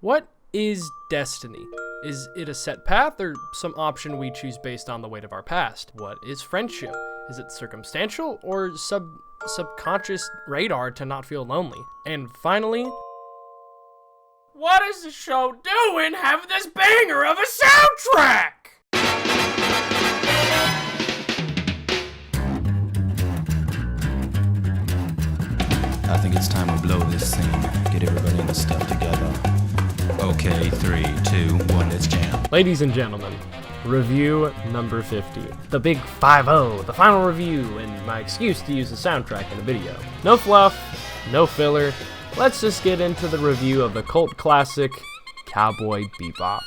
What is destiny? Is it a set path or some option we choose based on the weight of our past? What is friendship? Is it circumstantial or subconscious radar to not feel lonely? And finally, what is the show doing having this banger of a soundtrack? I think it's time to blow this scene. Get everybody in the stuff together. Okay, 3, 2, 1, let's jam. Ladies and gentlemen, review number 50. The big 5-0, the final review, and my excuse to use the soundtrack in the video. No fluff, no filler. Let's just get into the review of the cult classic, Cowboy Bebop.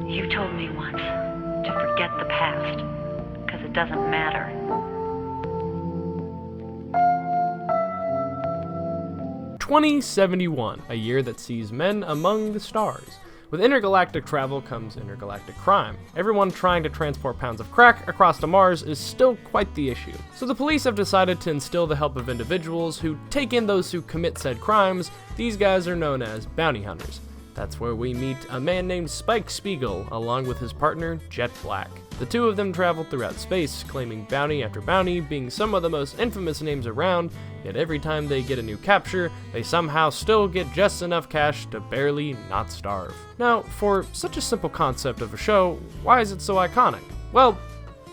You told me once to forget the past, because it doesn't matter. (2071), a year that sees men among the stars. With intergalactic travel comes intergalactic crime. Everyone trying to transport pounds of crack across to Mars is still quite the issue. So the police have decided to instill the help of individuals who take in those who commit said crimes. These guys are known as bounty hunters. That's where we meet a man named Spike Spiegel, along with his partner, Jet Black. The two of them travel throughout space, claiming bounty after bounty, being some of the most infamous names around, yet every time they get a new capture, they somehow still get just enough cash to barely not starve. Now, for such a simple concept of a show, why is it so iconic? Well,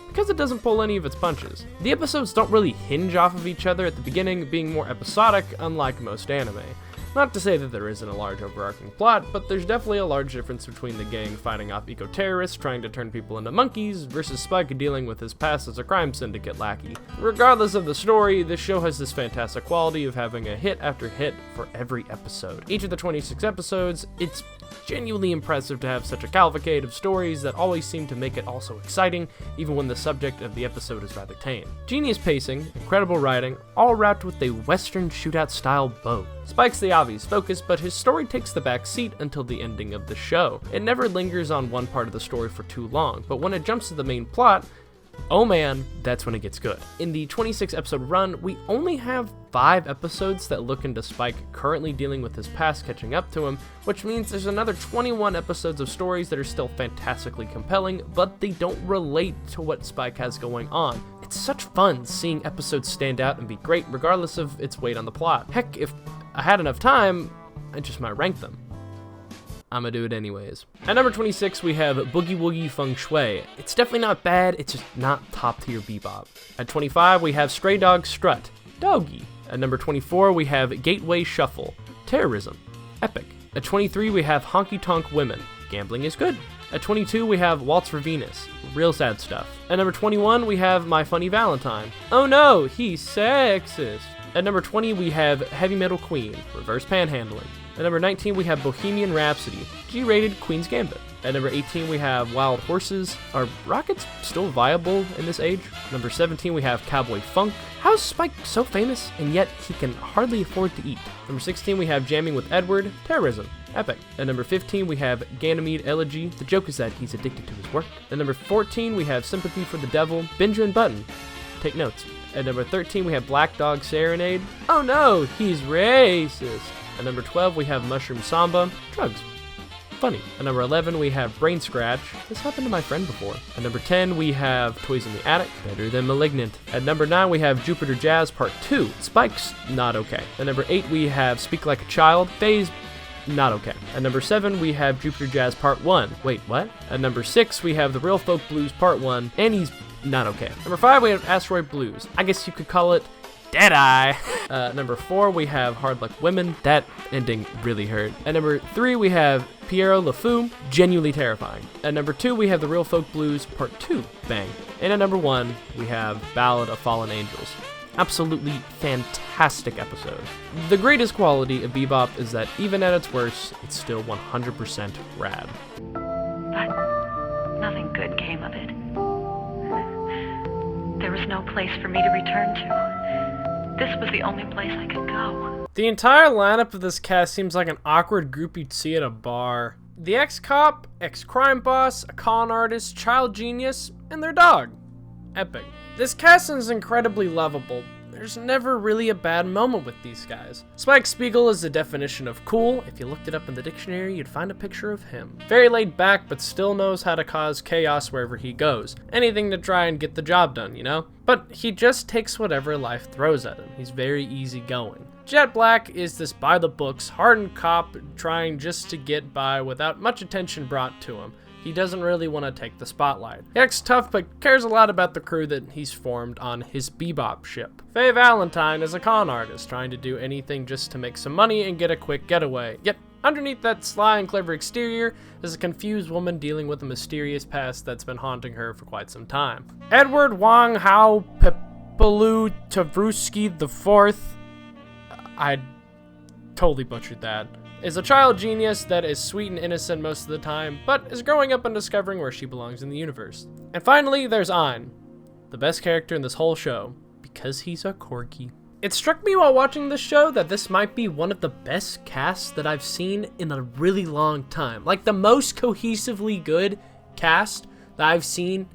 because it doesn't pull any of its punches. The episodes don't really hinge off of each other at the beginning, being more episodic, unlike most anime. Not to say that there isn't a large overarching plot, but there's definitely a large difference between the gang fighting off eco-terrorists trying to turn people into monkeys versus Spike dealing with his past as a crime syndicate lackey. Regardless of the story, this show has this fantastic quality of having a hit after hit for every episode. Each of the 26 episodes, it's genuinely impressive to have such a cavalcade of stories that always seem to make it all so exciting, even when the subject of the episode is rather tame. Genius pacing, incredible writing, all wrapped with a western shootout style bow. Spike's the obvious focus, but his story takes the back seat until the ending of the show. It never lingers on one part of the story for too long, but when it jumps to the main plot, oh man, that's when it gets good. In the 26 episode run, we only have 5 episodes that look into Spike currently dealing with his past catching up to him, which means there's another 21 episodes of stories that are still fantastically compelling, but they don't relate to what Spike has going on. It's such fun seeing episodes stand out and be great regardless of its weight on the plot. Heck, if I had enough time, I just might rank them. I'ma do it anyways. At number 26, we have Boogie Woogie Feng Shui. It's definitely not bad, it's just not top tier Bebop. At 25, we have Stray Dog Strut, Doggy. At number 24, we have Gateway Shuffle, Terrorism, Epic. At 23, we have Honky Tonk Women, Gambling is Good. At 22, we have Waltz for Venus, real sad stuff. At number 21, we have My Funny Valentine. Oh no, he's sexist. At number 20, we have Heavy Metal Queen, Reverse Panhandling. At number 19, we have Bohemian Rhapsody, G-rated Queen's Gambit. At number 18, we have Wild Horses. Are rockets still viable in this age? Number 17, we have Cowboy Funk. How's Spike so famous and yet he can hardly afford to eat? Number 16, we have Jamming with Edward, Terrorism, Epic. At number 15, we have Ganymede Elegy. The joke is that he's addicted to his work. At number 14, we have Sympathy for the Devil, Benjamin Button. Take notes. At number 13, we have Black Dog Serenade. Oh no, he's racist. At number 12, we have Mushroom Samba, Drugs, funny. At number 11, we have Brain Scratch. This happened to my friend before. At number 10, we have Toys in the Attic, better than Malignant. At number 9, we have Jupiter Jazz Part 2, Spike's not okay. At number 8, we have Speak Like a Child, Phase not okay. At number 7, we have Jupiter Jazz Part 1. Wait, what? At number 6, we have The Real Folk Blues Part 1, and he's not okay. Number 5, we have Asteroid Blues. I guess you could call it Deadeye. Number 4, we have Hard Luck Women. That ending really hurt. At number 3, we have Piero Le Fou, genuinely terrifying. At number 2, we have The Real Folk Blues Part 2, bang. And at number 1, we have Ballad of Fallen Angels. Absolutely fantastic episode. The greatest quality of Bebop is that even at its worst, it's still 100% rad. But nothing good came of it. There was no place for me to return to. This was the only place I could go. The entire lineup of this cast seems like an awkward group you'd see at a bar. The ex-cop, ex-crime boss, a con artist, child genius, and their dog. Epic. This cast is incredibly lovable. There's never really a bad moment with these guys. Spike Spiegel is the definition of cool. If you looked it up in the dictionary, you'd find a picture of him. Very laid back, but still knows how to cause chaos wherever he goes. Anything to try and get the job done, you know? But he just takes whatever life throws at him. He's very easygoing. Jet Black is this by-the-books, hardened cop trying just to get by without much attention brought to him. He doesn't really want to take the spotlight. He acts tough, but cares a lot about the crew that he's formed on his Bebop ship. Faye Valentine is a con artist, trying to do anything just to make some money and get a quick getaway. Yet, underneath that sly and clever exterior is a confused woman dealing with a mysterious past that's been haunting her for quite some time. Edward Wang Hao Pepelu Tavruski IV, I totally butchered that, is a child genius that is sweet and innocent most of the time, but is growing up and discovering where she belongs in the universe. And finally, there's Ein, the best character in this whole show, because he's a corgi. It struck me while watching this show that this might be one of the best casts that I've seen in a really long time. Like the most cohesively good cast that I've seen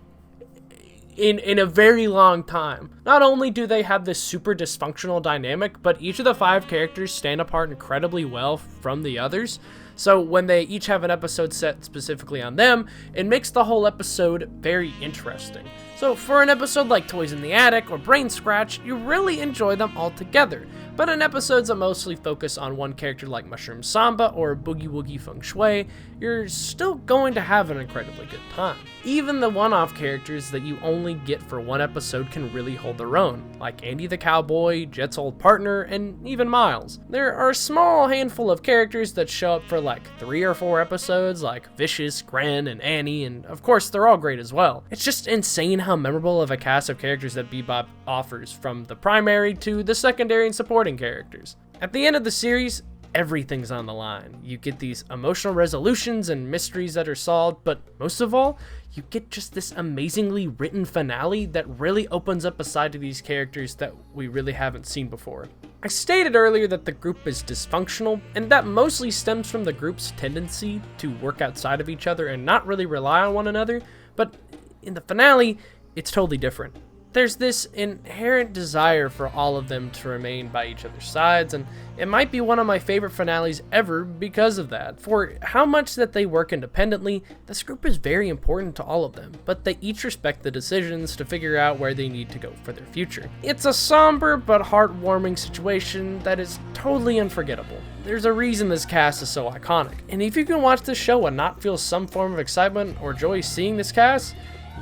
in a very long time. Not only do they have this super dysfunctional dynamic, but each of the 5 characters stand apart incredibly well from the others. So when they each have an episode set specifically on them, it makes the whole episode very interesting. So for an episode like Toys in the Attic or Brain Scratch, you really enjoy them all together. But in episodes that mostly focus on one character like Mushroom Samba or Boogie Woogie Feng Shui, you're still going to have an incredibly good time. Even the one-off characters that you only get for one episode can really hold their own, like Andy the Cowboy, Jet's old partner, and even Miles. There are a small handful of characters that show up for like 3 or 4 episodes, like Vicious, Gren, and Annie, and of course they're all great as well. It's just insane how memorable of a cast of characters that Bebop offers, from the primary to the secondary and supporting characters. At the end of the series, everything's on the line. You get these emotional resolutions and mysteries that are solved, but most of all, you get just this amazingly written finale that really opens up a side to these characters that we really haven't seen before. I stated earlier that the group is dysfunctional, and that mostly stems from the group's tendency to work outside of each other and not really rely on one another, but in the finale, it's totally different. There's this inherent desire for all of them to remain by each other's sides, and it might be one of my favorite finales ever because of that. For how much that they work independently, this group is very important to all of them, but they each respect the decisions to figure out where they need to go for their future. It's a somber but heartwarming situation that is totally unforgettable. There's a reason this cast is so iconic, and if you can watch this show and not feel some form of excitement or joy seeing this cast,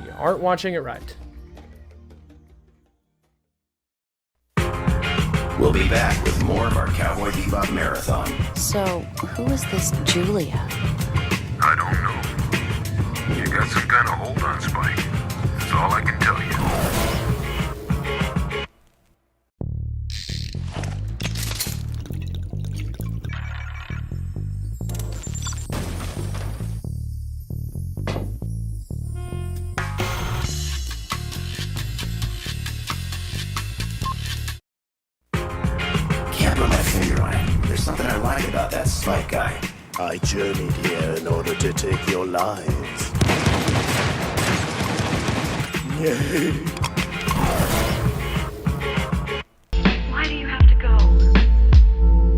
you aren't watching it right. We'll be back with more of our Cowboy Bebop marathon. So, who is this Julia? I don't know. You got some kind of hold on Spike. That's all I can tell you. About that Spike guy. I journeyed here in order to take your lives. Yay. Why do you have to go?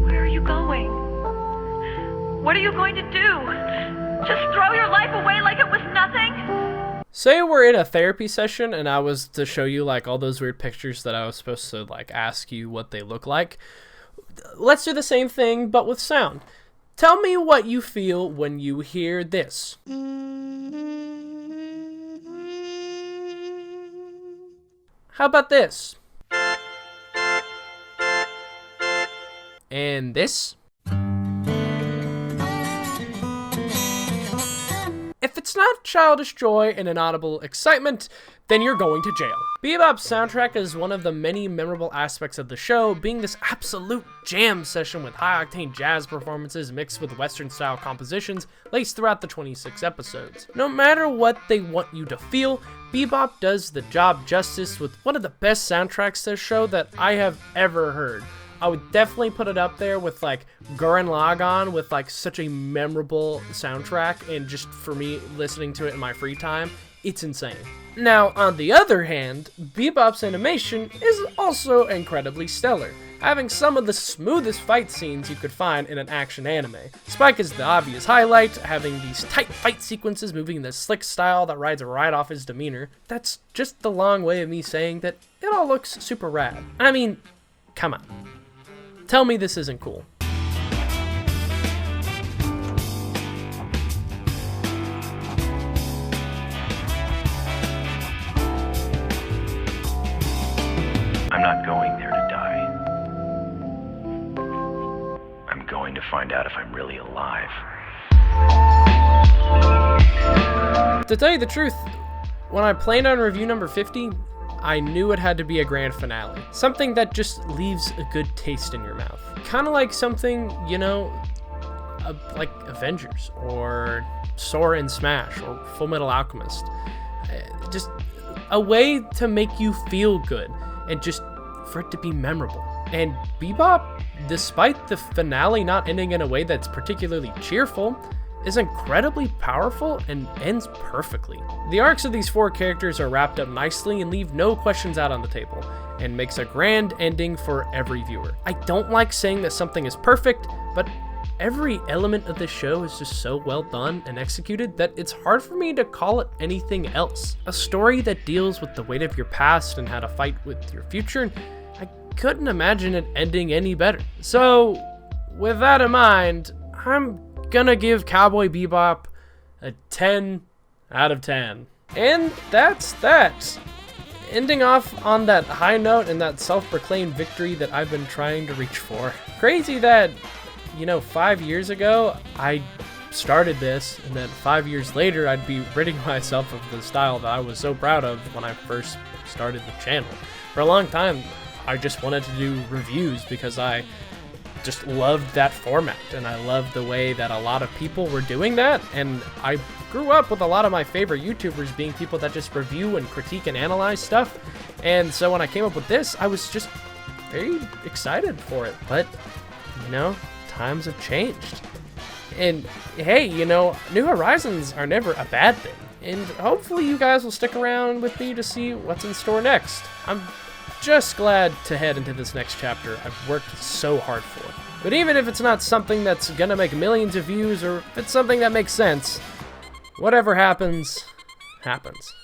Where are you going? What are you going to do? Just throw your life away like it was nothing? Say we're in a therapy session and I was to show you like all those weird pictures that I was supposed to like ask you what they look like. Let's do the same thing, but with sound. Tell me what you feel when you hear this. How about this? And this? If it's not childish joy and inaudible excitement, then you're going to jail. Bebop's soundtrack is one of the many memorable aspects of the show, being this absolute jam session with high-octane jazz performances mixed with Western-style compositions laced throughout the 26 episodes. No matter what they want you to feel, Bebop does the job justice with one of the best soundtracks to the show that I have ever heard. I would definitely put it up there with like Gurren Lagann, with like such a memorable soundtrack, and just for me listening to it in my free time, It's insane. Now, on the other hand, Bebop's animation is also incredibly stellar, having some of the smoothest fight scenes you could find in an action anime. Spike is the obvious highlight, having these tight fight sequences moving in this slick style that rides right off his demeanor. That's just the long way of me saying that it all looks super rad. I mean, come on. Tell me this isn't cool. I'm not going there to die. I'm going to find out if I'm really alive. To tell you the truth, when I planned on review number 50, I knew it had to be a grand finale. Something that just leaves a good taste in your mouth. Kind of like something, you know, like Avengers, or Sora and Smash, or Full Metal Alchemist. Just a way to make you feel good, and just for it to be memorable. And Bebop, despite the finale not ending in a way that's particularly cheerful, is incredibly powerful and ends perfectly. The arcs of these 4 characters are wrapped up nicely and leave no questions out on the table, and makes a grand ending for every viewer. I don't like saying that something is perfect, but every element of this show is just so well done and executed that it's hard for me to call it anything else. A story that deals with the weight of your past and how to fight with your future, and I couldn't imagine it ending any better. So, with that in mind, I'm gonna give Cowboy Bebop a 10 out of 10. And that's that. Ending off on that high note and that self-proclaimed victory that I've been trying to reach for. Crazy that, you know, 5 years ago, I started this, and then 5 years later, I'd be ridding myself of the style that I was so proud of when I first started the channel. For a long time, I just wanted to do reviews because I just loved that format, and I loved the way that a lot of people were doing that, and I grew up with a lot of my favorite YouTubers being people that just review and critique and analyze stuff, and so when I came up with this, I was just very excited for it. But, you know, times have changed, and hey, you know, New Horizons are never a bad thing, and hopefully you guys will stick around with me to see what's in store next. I'm just glad to head into this next chapter I've worked so hard for. But even if it's not something that's gonna make millions of views, or if it's something that makes sense, whatever happens, happens.